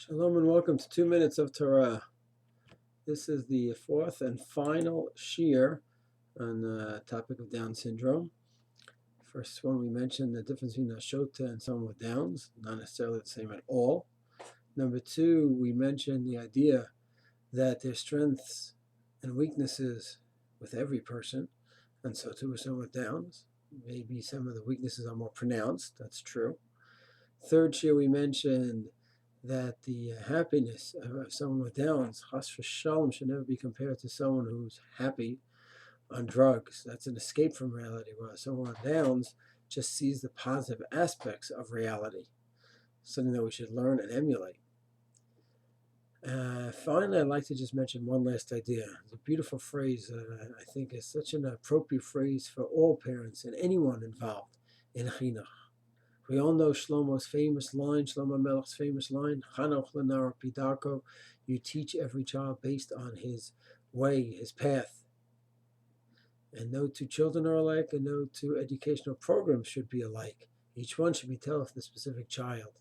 Shalom and welcome to 2 Minutes of Torah. This is the fourth and final shiur on the topic of Down syndrome. First one, we mentioned the difference between a shota and someone with Downs, not necessarily the same at all. Number two, we mentioned the idea that there's strengths and weaknesses with every person, and so too with someone with Downs. Maybe some of the weaknesses are more pronounced, that's true. Third shiur, we mentioned that the happiness of someone with Downs, chas v'shalom, should never be compared to someone who's happy on drugs. That's an escape from reality, while someone with Downs just sees the positive aspects of reality, something that we should learn and emulate. Finally, I'd like to just mention one last idea. It's a beautiful phrase that I think is such an appropriate phrase for all parents and anyone involved in chinuch. We all know Shlomo's famous line, Shlomo Melech's famous line, Chanoch l'nar pi Darko, you teach every child based on his way, his path. And no two children are alike, and no two educational programs should be alike. Each one should be tailored for the specific child.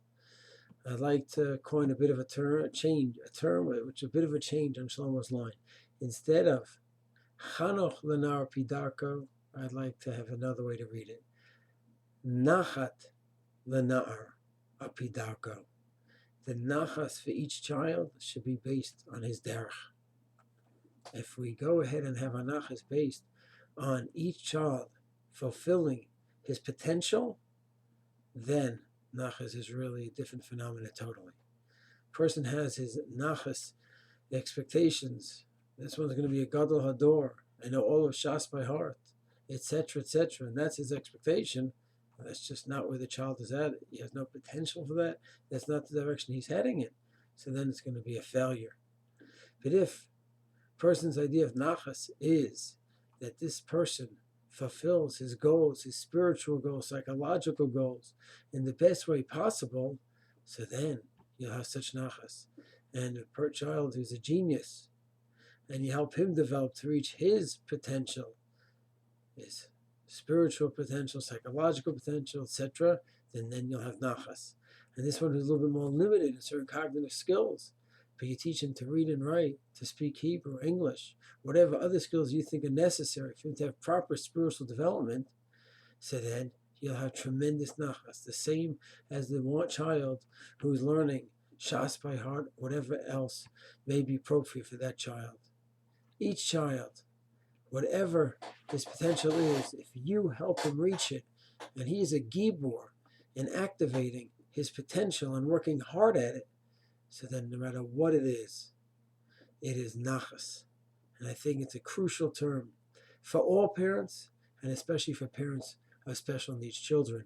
I'd like to coin a bit of a term which is a bit of a change on Shlomo's line. Instead of Chanoch l'nar pi Darko, I'd like to have another way to read it. Nachat-the Darko. The nachas for each child should be based on his derech. If we go ahead and have a nachas based on each child fulfilling his potential, then nachas is really a different phenomenon totally. A person has his nachas expectations. This one's going to be a gadol hador. I know all of Shas by heart, etc., etc., and that's his expectation. That's just not where the child is at. He has no potential for that. That's not the direction he's heading in. So then it's going to be a failure. But if a person's idea of nachas is that this person fulfills his goals, his spiritual goals, psychological goals, in the best way possible, so then you'll have such nachas. And a per child who's a genius, and you help him develop to reach his potential, his spiritual potential, psychological potential, etc., then you'll have nachas. And this one is a little bit more limited in certain cognitive skills, but you teach him to read and write, to speak Hebrew, English, whatever other skills you think are necessary for him to have proper spiritual development, so then you'll have tremendous nachas, the same as the one child who's learning Shas by heart, whatever else may be appropriate for that child. Each child, whatever his potential is, if you help him reach it, and he is a gibor in activating his potential and working hard at it, so then no matter what it is nachas. And I think it's a crucial term for all parents, and especially for parents of special needs children,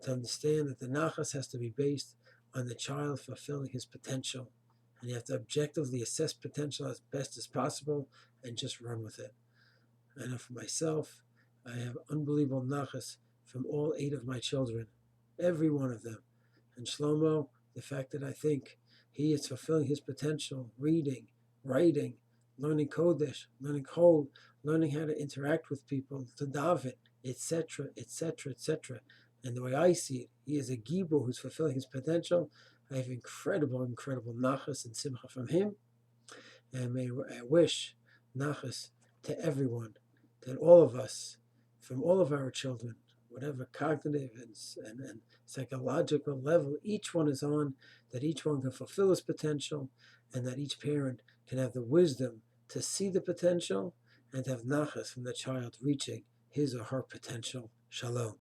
to understand that the nachas has to be based on the child fulfilling his potential. And you have to objectively assess potential as best as possible and just run with it. I know for myself, I have unbelievable nachas from all 8 of my children, every one of them. And Shlomo, the fact that I think he is fulfilling his potential, reading, writing, learning Kodesh, learning Kol, learning how to interact with people, to daven, etc., etc., etc. And the way I see it, he is a gibor who's fulfilling his potential. I have incredible nachas and simcha from him. And I wish nachas to everyone, that all of us, from all of our children, whatever cognitive and psychological level each one is on, that each one can fulfill his potential, and that each parent can have the wisdom to see the potential and to have nachas from the child reaching his or her potential. Shalom.